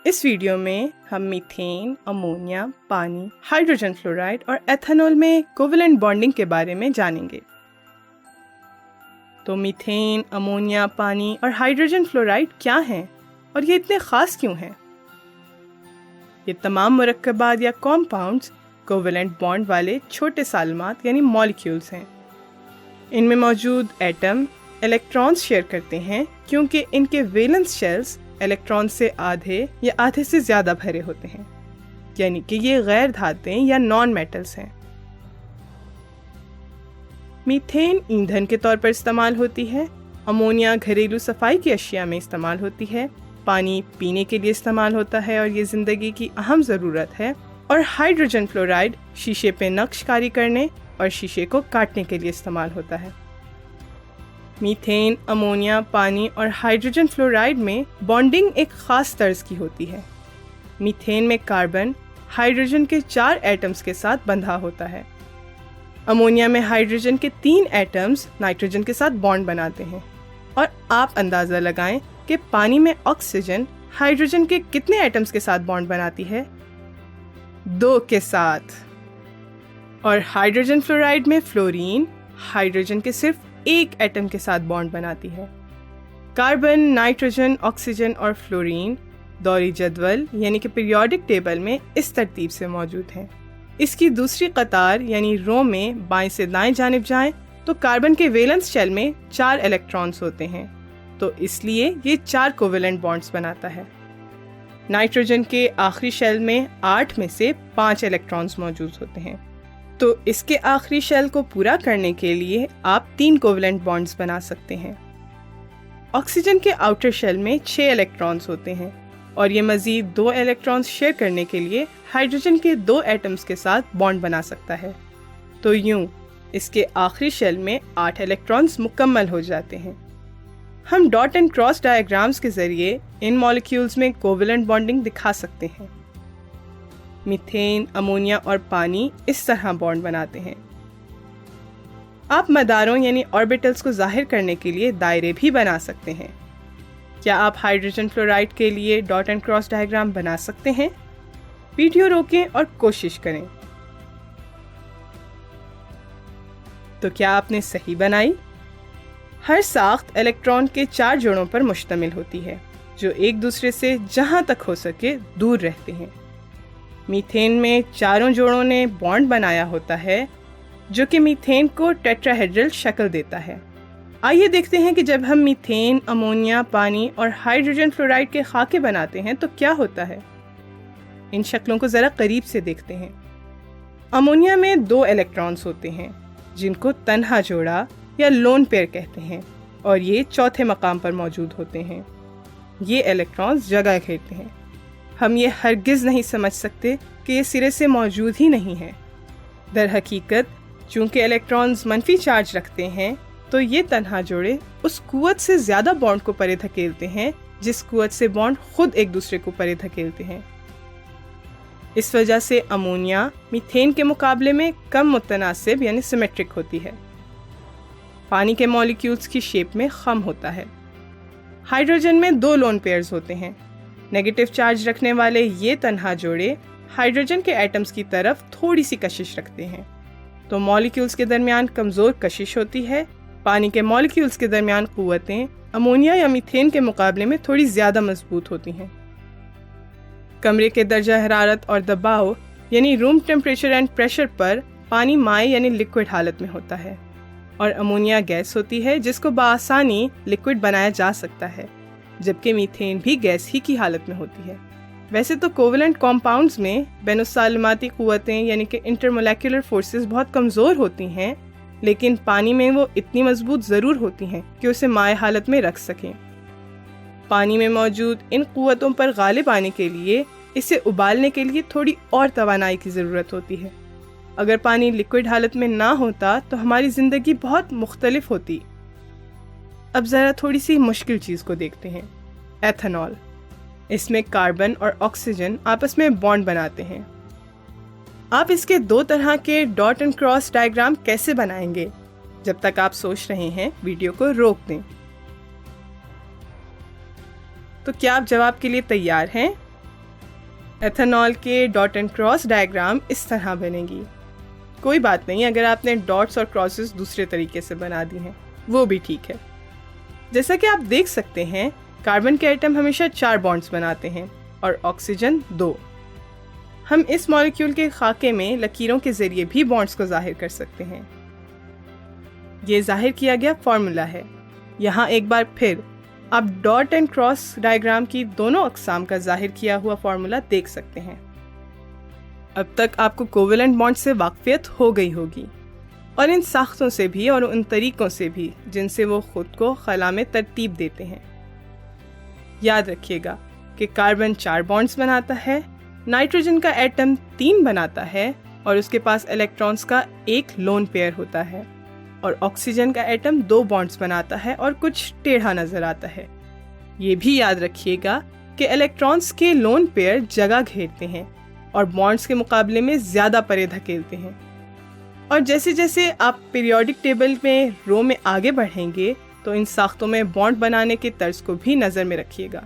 इस वीडियो में हम मीथेन, अमोनिया, पानी, हाइड्रोजन फ्लोराइड और एथेनॉल में कोवेलेंट बॉन्डिंग के बारे में जानेंगे। तो मीथेन, अमोनिया, पानी और हाइड्रोजन फ्लोराइड क्या हैं और ये इतने खास क्यों हैं? ये तमाम मुरक्कबात या कॉम्पाउंड्स कोवेलेंट बॉन्ड वाले छोटे सालमात यानी मॉलिक्यूल्स हैं। इनमें मौजूद एटम इलेक्ट्रॉन्स शेयर करते हैं क्योंकि इनके वैलेंस शेल्स इलेक्ट्रॉन से आधे या आधे से ज़्यादा भरे होते हैं, यानी कि ये गैर धातें या नॉन मेटल्स हैं। मीथेन ईंधन के तौर पर इस्तेमाल होती है, अमोनिया घरेलू सफाई की अशिया में इस्तेमाल होती है, पानी पीने के लिए इस्तेमाल होता है और ये ज़िंदगी की अहम ज़रूरत है, और हाइड्रोजन फ्लोराइड शीशे पे नक्शकारी करने और शीशे को काटने के लिए इस्तेमाल होता है। मीथेन, अमोनिया, पानी और हाइड्रोजन फ्लोराइड में बॉन्डिंग एक ख़ास तर्ज की होती है। मीथेन में कार्बन हाइड्रोजन के 4 एटम्स के साथ बंधा होता है। अमोनिया में हाइड्रोजन के 3 एटम्स नाइट्रोजन के साथ बॉन्ड बनाते हैं। और आप अंदाज़ा लगाएं कि पानी में ऑक्सीजन हाइड्रोजन के कितने एटम्स के साथ बॉन्ड बनाती है? 2 के साथ। और हाइड्रोजन फ्लोराइड में फ्लोरीन हाइड्रोजन के सिर्फ 1 एटम के साथ बॉन्ड बनाती है। कार्बन, नाइट्रोजन, ऑक्सीजन और फ्लोरीन दौरी जदवल यानी कि पीरियोडिक टेबल में इस तरतीब से मौजूद हैं। इसकी दूसरी कतार यानी रो में बाएं से दाएं जानिब जाएं तो कार्बन के वैलेंस शेल में 4 इलेक्ट्रॉन्स होते हैं, तो इसलिए ये 4 कोवेलेंट बॉन्ड्स बनाता है। नाइट्रोजन के आखिरी शेल में 8 में से 5 इलेक्ट्रॉन्स मौजूद होते हैं, तो इसके आखिरी शेल को पूरा करने के लिए आप 3 कोवेलेंट बॉन्ड्स बना सकते हैं। ऑक्सीजन के आउटर शेल में 6 इलेक्ट्रॉन्स होते हैं और ये मज़ीद 2 इलेक्ट्रॉन्स शेयर करने के लिए हाइड्रोजन के 2 एटम्स के साथ बॉन्ड बना सकता है। तो यूं इसके आखिरी शेल में 8 इलेक्ट्रॉन्स मुकम्मल हो जाते हैं। हम डॉट एंड क्रॉस डायग्राम्स के ज़रिए इन मॉलिक्यूल्स में कोवेलेंट बॉन्डिंग दिखा सकते हैं। मीथेन, अमोनिया और पानी इस तरह बॉन्ड बनाते हैं। आप मदारों यानी ऑर्बिटल्स को जाहिर करने के लिए दायरे भी बना सकते हैं। क्या आप हाइड्रोजन फ्लोराइड के लिए डॉट एंड क्रॉस डायग्राम बना सकते हैं? वीडियो रोकें और कोशिश करें। तो क्या आपने सही बनाई? हर साख्त इलेक्ट्रॉन के 4 जोड़ों पर मुश्तमिल होती है जो एक दूसरे से जहां तक हो सके दूर रहते हैं। मीथेन में 4 जोड़ों ने बॉन्ड बनाया होता है जो कि मीथेन को टेट्राहेड्रल शक्ल देता है। आइए देखते हैं कि जब हम मीथेन, अमोनिया, पानी और हाइड्रोजन फ्लोराइड के खाके बनाते हैं तो क्या होता है। इन शक्लों को ज़रा करीब से देखते हैं। अमोनिया में 2 इलेक्ट्रॉन्स होते हैं जिनको तन्हा जोड़ा या लोन पेयर कहते हैं और ये चौथे मकाम पर मौजूद होते हैं। ये इलेक्ट्रॉन्स जगह घेरते हैं। हम ये हरगिज़ नहीं समझ सकते कि ये सिरे से मौजूद ही नहीं है। दर हकीकत चूँकि इलेक्ट्रॉन्स मनफी चार्ज रखते हैं तो ये तन्हा जोड़े उस कुव्वत से ज़्यादा बॉन्ड को परे धकेलते हैं जिस कुव्वत से बॉन्ड खुद एक दूसरे को परे धकेलते हैं। इस वजह से अमोनिया मीथेन के मुकाबले में कम मुतनासिब यानी सिमेट्रिक होती है। पानी के मॉलिक्यूल्स की शेप में खम होता है। हाइड्रोजन में 2 लोन पेयर्स होते हैं। नेगेटिव चार्ज रखने वाले ये तन्हा जोड़े हाइड्रोजन के एटम्स की तरफ थोड़ी सी कशिश रखते हैं, तो मॉलिक्यूल्स के दरमियान कमज़ोर कशिश होती है। पानी के मॉलिक्यूल्स के दरमियान क़ुव्वतें अमोनिया या मीथेन के मुकाबले में थोड़ी ज़्यादा मजबूत होती हैं। कमरे के दर्जा हरारत और दबाव यानी रूम टेम्परेचर एंड प्रेशर पर पानी माए यानी लिक्विड हालत में होता है और अमोनिया गैस होती है जिसको बआसानी लिक्विड बनाया जा सकता है, जबकि मीथेन भी गैस ही की हालत में होती है। वैसे तो कोवेलेंट कॉम्पाउंड्स में बैनुस्सालमाती क़ुव्वतें यानी कि इंटरमोलेक्युलर फोर्सेस बहुत कमज़ोर होती हैं, लेकिन पानी में वो इतनी मजबूत ज़रूर होती हैं कि उसे माए हालत में रख सकें। पानी में मौजूद इन क़ुव्वतों पर गालिब आने के लिए इसे उबालने के लिए थोड़ी और तवानाई की ज़रूरत होती है। अगर पानी लिक्विड हालत में ना होता तो हमारी ज़िंदगी बहुत मुख्तलिफ होती। अब ज़रा थोड़ी सी मुश्किल चीज़ को देखते हैं, एथेनॉल। इसमें कार्बन और ऑक्सीजन आपस में बॉन्ड बनाते हैं। आप इसके 2 तरह के डॉट एंड क्रॉस डायग्राम कैसे बनाएंगे? जब तक आप सोच रहे हैं वीडियो को रोक दें। तो क्या आप जवाब के लिए तैयार हैं? एथेनॉल के डॉट एंड क्रॉस डायग्राम इस तरह बनेगी। कोई बात नहीं अगर आपने डॉट्स और क्रॉसेस दूसरे तरीके से बना दी हैं, वो भी ठीक है। जैसा कि आप देख सकते हैं, कार्बन के एटम हमेशा 4 बॉन्ड्स बनाते हैं और ऑक्सीजन 2। हम इस मॉलिक्यूल के खाके में लकीरों के जरिए भी बॉन्ड्स को जाहिर कर सकते हैं। ये जाहिर किया गया फॉर्मूला है। यहाँ एक बार फिर आप डॉट एंड क्रॉस डायग्राम की दोनों अक़साम का जाहिर किया हुआ फॉर्मूला देख सकते हैं। अब तक आपको कोवेलेंट बॉन्ड से वाक़फियत हो गई होगी और इन साख्तों से भी और उन तरीक़ों से भी जिनसे वो खुद को खला में तरतीब देते हैं। याद रखिएगा कि कार्बन 4 बॉन्ड्स बनाता है, नाइट्रोजन का एटम 3 बनाता है और उसके पास इलेक्ट्रॉन्स का एक लोन पेयर होता है, और ऑक्सीजन का एटम 2 बॉन्ड्स बनाता है और कुछ टेढ़ा नजर आता है। ये भी याद रखिएगा कि इलेक्ट्रॉन्स के लोन पेयर जगह घेरते हैं और बॉन्ड्स के मुकाबले में ज़्यादा परे धकेलते हैं। और जैसे जैसे आप पीरियोडिक टेबल में रो में आगे बढ़ेंगे तो इन साख्तों में बॉन्ड बनाने के तर्ज को भी नज़र में रखिएगा।